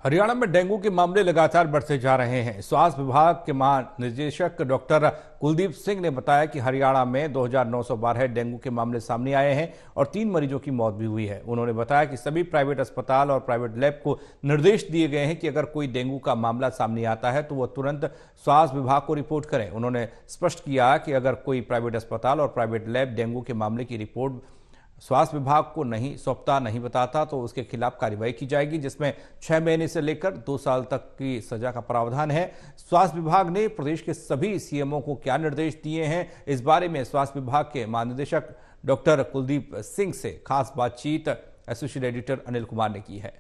हरियाणा में डेंगू के मामले लगातार बढ़ते जा रहे हैं। स्वास्थ्य विभाग के महानिदेशक डॉक्टर कुलदीप सिंह ने बताया कि हरियाणा में 2912 डेंगू के मामले सामने आए हैं और 3 मरीजों की मौत भी हुई है। उन्होंने बताया कि सभी प्राइवेट अस्पताल और प्राइवेट लैब को निर्देश दिए गए हैं कि अगर कोई डेंगू का मामला सामने आता है तो वह तुरंत स्वास्थ्य विभाग को रिपोर्ट करें। उन्होंने स्पष्ट किया कि अगर कोई प्राइवेट अस्पताल और प्राइवेट लैब डेंगू के मामले की रिपोर्ट स्वास्थ्य विभाग को नहीं सौंपता, नहीं बताता तो उसके खिलाफ कार्रवाई की जाएगी, जिसमें 6 महीने से लेकर 2 साल तक की सजा का प्रावधान है। स्वास्थ्य विभाग ने प्रदेश के सभी सीएमओ को क्या निर्देश दिए हैं, इस बारे में स्वास्थ्य विभाग के महानिदेशक डॉक्टर कुलदीप सिंह से खास बातचीत एसोसिएट एडिटर अनिल कुमार ने की है।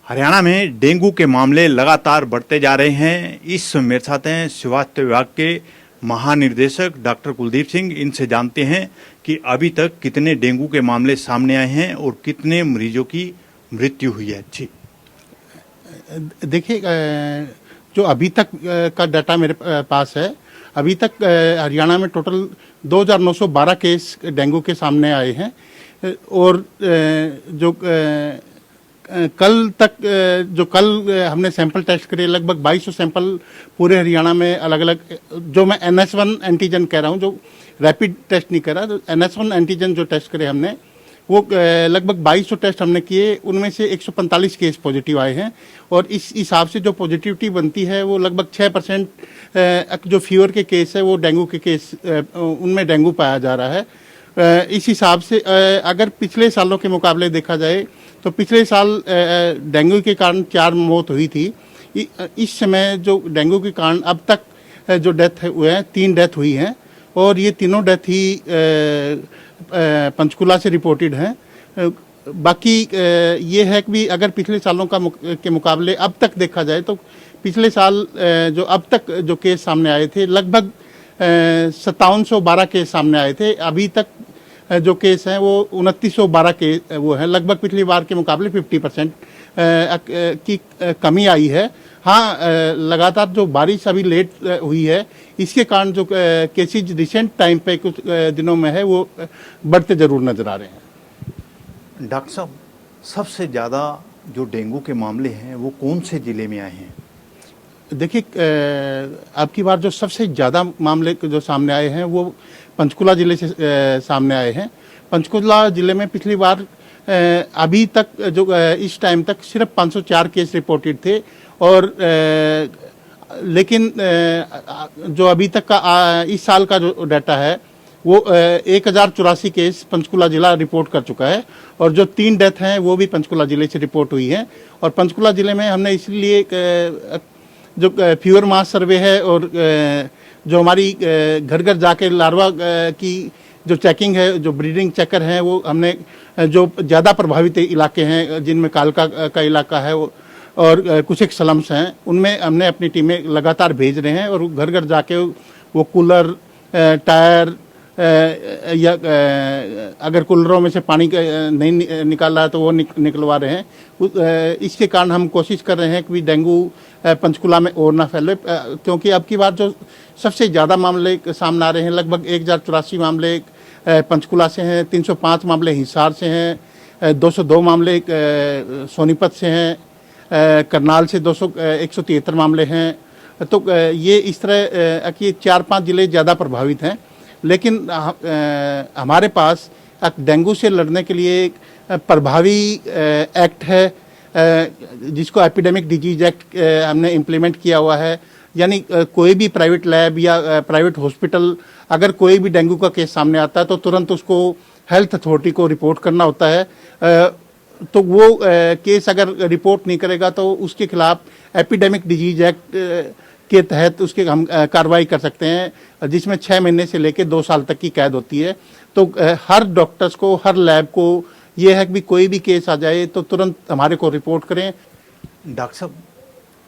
हरियाणा में डेंगू के मामले लगातार बढ़ते जा रहे हैं। इस मेरे साथ हैं स्वास्थ्य विभाग के महानिदेशक डॉक्टर कुलदीप सिंह। इनसे जानते हैं कि अभी तक कितने डेंगू के मामले सामने आए हैं और कितने मरीजों की मृत्यु हुई है। जी देखिए, जो अभी तक का डाटा मेरे पास है, अभी तक हरियाणा में टोटल 2912 केस डेंगू के सामने आए हैं और जो कल तक जो कल हमने सैंपल टेस्ट करे लगभग 2200 सैंपल पूरे हरियाणा में अलग अलग, जो मैं NS1 एंटीजन कह रहा हूँ, जो रैपिड टेस्ट नहीं कर रहा, तो NS1 एंटीजन जो टेस्ट करे हमने वो लगभग 2200 टेस्ट हमने किए। उनमें से 145 केस पॉजिटिव आए हैं और इस हिसाब से जो पॉजिटिविटी बनती है वो लगभग 6% जो फीवर के केस है वो डेंगू के केस, उनमें डेंगू पाया जा रहा है। इस हिसाब से अगर पिछले सालों के मुकाबले देखा जाए तो पिछले साल डेंगू के कारण 4 मौत हुई थी। इस समय जो डेंगू के कारण अब तक जो डेथ हुए हैं 3 डेथ हुई हैं और ये तीनों डेथ ही पंचकुला से रिपोर्टेड हैं। बाकी ये है कि भी अगर पिछले सालों के मुकाबले अब तक देखा जाए तो पिछले साल जो अब तक जो केस सामने आए थे लगभग 5712 केस सामने आए थे। अभी तक जो केस हैं वो 2912 केस वो है, लगभग पिछली बार के मुकाबले 50% की कमी आई है। हाँ, लगातार जो बारिश अभी लेट हुई है इसके कारण जो केसेज रिसेंट टाइम पे कुछ दिनों में है वो बढ़ते जरूर नजर आ रहे हैं। डॉक्टर साहब, सबसे ज़्यादा जो डेंगू के मामले हैं वो कौन से ज़िले में आए हैं? देखिए, अब की बार जो सबसे ज़्यादा मामले जो सामने आए हैं वो पंचकुला ज़िले से सामने आए हैं। पंचकुला ज़िले में पिछली बार अभी तक जो इस टाइम तक सिर्फ 504 केस रिपोर्टेड थे और लेकिन जो अभी तक का इस साल का जो डाटा है वो 1084 केस पंचकुला ज़िला रिपोर्ट कर चुका है और जो 3 डेथ हैं वो भी पंचकुला ज़िले से रिपोर्ट हुई हैं। और पंचकुला ज़िले में हमने इसलिए जो फीवर मास सर्वे है और जो हमारी घर घर जाके लार्वा की जो चेकिंग है, जो ब्रीडिंग चेकर हैं, वो हमने जो ज़्यादा प्रभावित इलाके हैं जिनमें कालका का इलाका है वो और कुछ एक स्लम्स हैं, उनमें हमने अपनी टीमें लगातार भेज रहे हैं और घर घर जाके वो कूलर, टायर या अगर कूलरों में से पानी नहीं निकाल रहा तो वो निकलवा रहे हैं। इसके कारण हम कोशिश कर रहे हैं कि डेंगू पंचकुला में और ना फैले, क्योंकि अब की बार जो सबसे ज़्यादा मामले सामने आ रहे हैं लगभग 1084 मामले पंचकुला से हैं, 305 मामले हिसार से हैं, 202 मामले सोनीपत से हैं, करनाल से 173 मामले हैं। तो ये इस तरह कि 4-5 ज़िले ज़्यादा प्रभावित हैं। लेकिन हमारे पास डेंगू से लड़ने के लिए एक प्रभावी एक्ट है जिसको एपिडेमिक डिजीज एक्ट हमने इम्प्लीमेंट किया हुआ है। यानी कोई भी प्राइवेट लैब या प्राइवेट हॉस्पिटल अगर कोई भी डेंगू का केस सामने आता है तो तुरंत उसको हेल्थ अथॉरिटी को रिपोर्ट करना होता है। तो वो केस अगर रिपोर्ट नहीं करेगा तो उसके खिलाफ एपिडेमिक डिजीज एक्ट के तहत उसके हम कार्रवाई कर सकते हैं, जिसमें 6 महीने से लेकर 2 साल तक की कैद होती है। तो हर डॉक्टर्स को, हर लैब को ये है कि कोई भी केस आ जाए तो तुरंत हमारे को रिपोर्ट करें। डॉक्टर साहब,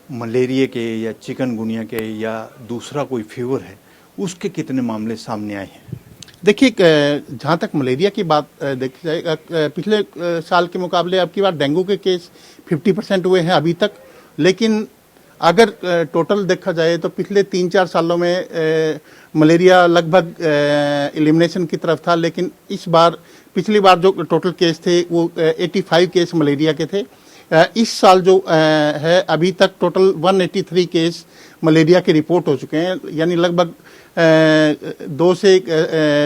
मलेरिया के या चिकनगुनिया के या दूसरा कोई फीवर है उसके कितने मामले सामने आए हैं? देखिए, जहाँ तक मलेरिया की बात देखी जाए, पिछले साल के मुकाबले अब की बार डेंगू के केस 50% हुए हैं अभी तक। लेकिन अगर टोटल देखा जाए तो पिछले 3-4 सालों में मलेरिया लगभग एलिमिनेशन की तरफ था, लेकिन इस बार पिछली बार जो टोटल केस थे वो 85 केस मलेरिया के थे। इस साल जो है अभी तक टोटल 183 केस मलेरिया के रिपोर्ट हो चुके हैं, यानी लगभग 2 से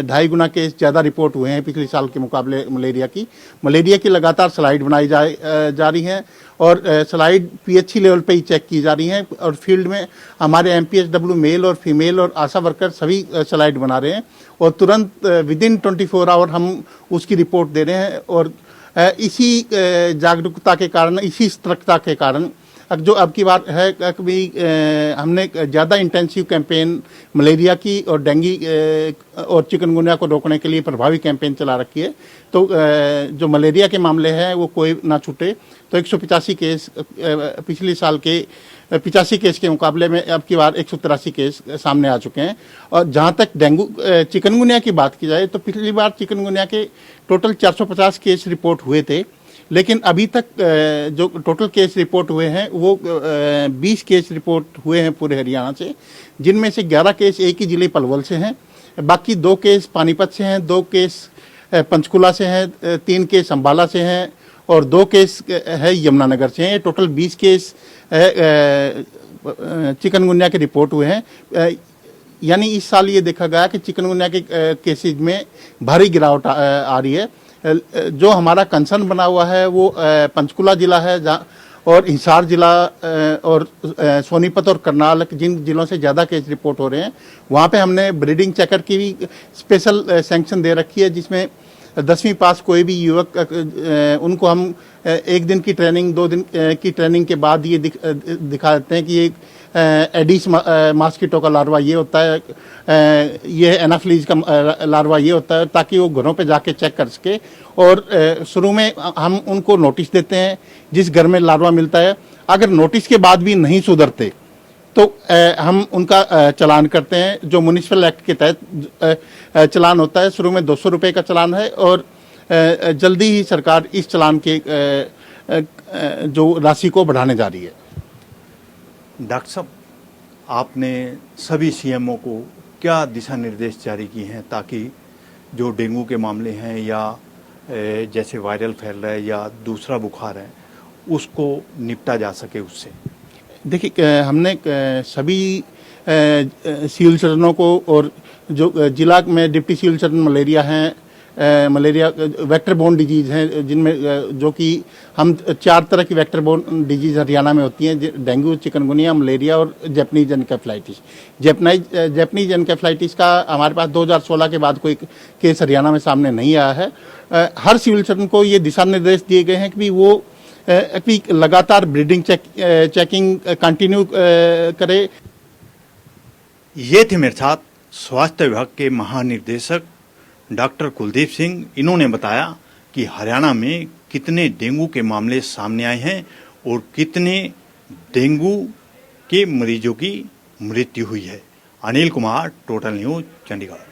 2.5 गुना केस ज़्यादा रिपोर्ट हुए हैं पिछले साल के मुकाबले मलेरिया की लगातार स्लाइड बनाई जा रही हैं और स्लाइड पीएचसी लेवल पे ही चेक की जा रही हैं और फील्ड में हमारे एमपीएचडब्ल्यू मेल और फीमेल और आशा वर्कर सभी स्लाइड बना रहे हैं और तुरंत विदिन 24 आवर हम उसकी रिपोर्ट दे रहे हैं। और इसी जागरूकता के कारण, इसी सतर्कता के कारण जो अब की बात है कभी हमने ज़्यादा इंटेंसिव कैंपेन मलेरिया की और डेंगू और चिकनगुनिया को रोकने के लिए प्रभावी कैंपेन चला रखी है। तो जो मलेरिया के मामले हैं वो कोई ना छूटे। तो 185 केस पिछले साल के 85 केस के मुकाबले में अब की बार 183 केस सामने आ चुके हैं। और जहाँ तक डेंगू चिकनगुनिया की बात की जाए तो पिछली बार चिकनगुनिया के टोटल 450 केस रिपोर्ट हुए थे, लेकिन अभी तक जो टोटल केस रिपोर्ट हुए हैं वो 20 केस रिपोर्ट हुए हैं पूरे हरियाणा से, जिनमें से 11 केस एक ही जिले पलवल से हैं, बाकी 2 केस पानीपत से हैं, 2 केस पंचकुला से हैं, 3 केस अम्बाला से हैं और 2 केस है यमुनानगर से हैं। टोटल 20 केस चिकनगुनिया के रिपोर्ट हुए हैं। यानी इस साल ये देखा गया कि चिकनगुनिया के केसेज में भारी गिरावट आ रही है। जो हमारा कंसर्न बना हुआ है वो पंचकुला जिला है और हिसार जिला और सोनीपत और करनाल, जिन जिलों से ज़्यादा केस रिपोर्ट हो रहे हैं वहाँ पे हमने ब्रीडिंग चेकर की भी स्पेशल सैंक्शन दे रखी है, जिसमें 10वीं पास कोई भी युवक उनको हम 1 दिन की ट्रेनिंग 2 दिन की ट्रेनिंग के बाद ये दिखा देते हैं कि ये एडिस मॉस्किटो का लार्वा ये होता है, ये एनाफ्लीज का लार्वा ये होता है, ताकि वो घरों पे जाके चेक कर सके। और शुरू में हम उनको नोटिस देते हैं जिस घर में लार्वा मिलता है, अगर नोटिस के बाद भी नहीं सुधरते तो हम उनका चलान करते हैं, जो म्युनिसिपल एक्ट के तहत चलान होता है। शुरू में 200 रुपये का चलान है और जल्दी ही सरकार इस चलान के जो राशि को बढ़ाने जा रही है। डॉक्टर साहब, आपने सभी सीएमओ को क्या दिशा निर्देश जारी किए हैं ताकि जो डेंगू के मामले हैं या जैसे वायरल फैल रहा है या दूसरा बुखार है उसको निपटा जा सके उससे? देखिए, हमने सभी सिविल सर्जनों को और जो जिला में डिप्टी सिविल सर्जन मलेरिया हैं, मलेरिया वेक्टर बोर्न डिजीज़ हैं, जिनमें जो कि हम 4 तरह की वेक्टर बोर्न डिजीज़ हरियाणा में होती हैं, डेंगू, चिकनगुनिया, मलेरिया और जैपनीज एनकेफेलाइटिस। जैपनीज एनकेफेलाइटिस का हमारे पास 2016 के बाद कोई केस हरियाणा में सामने नहीं आया है। हर सिविल सर्जन को ये दिशा निर्देश दिए गए हैं कि वो लगातार ब्रीडिंग चेकिंग कंटिन्यू करे। ये थे मेरे साथ स्वास्थ्य विभाग के महानिदेशक डॉक्टर कुलदीप सिंह। इन्होंने बताया कि हरियाणा में कितने डेंगू के मामले सामने आए हैं और कितने डेंगू के मरीजों की मृत्यु हुई है। Anil Kumar, total news, Chandigarh.